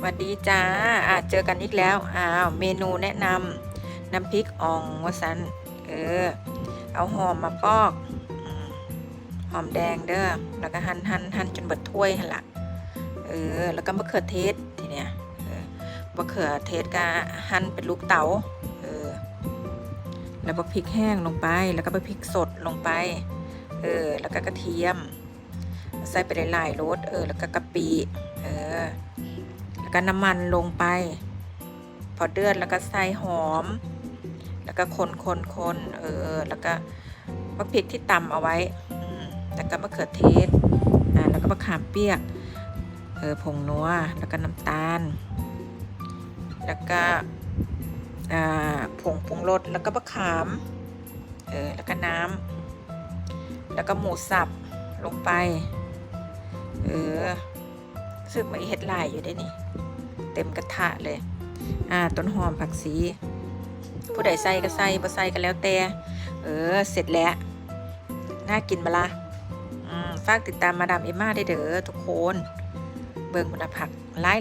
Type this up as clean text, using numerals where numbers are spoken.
สวัสดีจ้าเจอกันอีกแล้วเมนูแนะนำน้ำพริกอ่องวสันเอาหอมมาปอกหอมแดงเด้อแล้วก็หั่นจนเบิดถ้วยหั่นละแล้วก็มะเขือเทศทีเนี้ยมะเขือเทศก็หั่นเป็นลูกเต๋าแล้วก็พริกแห้งลงไปแล้วก็พริกสดลงไปแล้วก็กระเทียมใส่ไปหลายๆรสแล้วก็กะปิแล้วก็น้ำมันลงไปพอเดือดแล้วก็ใส่หอมแล้วก็คนแล้วก็มะพริกที่ตำเอาไว้แล้วก็มะเขือเทศแล้วก็มะขามเปียกผงนัวแล้วก็น้ำตาลแล้วก็ผงปรุงรสแล้วก็มะขามแล้วก็น้ำแล้วก็หมูสับลงไปซึ่งไม่เฮ็ดลายอยู่ได้นี่เต็มกระทะเลยต้นหอมผักชีผู้ใดใส่ก็ใส่บ่ใส่ก็แล้วแต่เสร็จแล้วน่ากินบละฝากติดตามมาดามเอมม่าได้เด้อทุกคนเบิ่งบุญผัก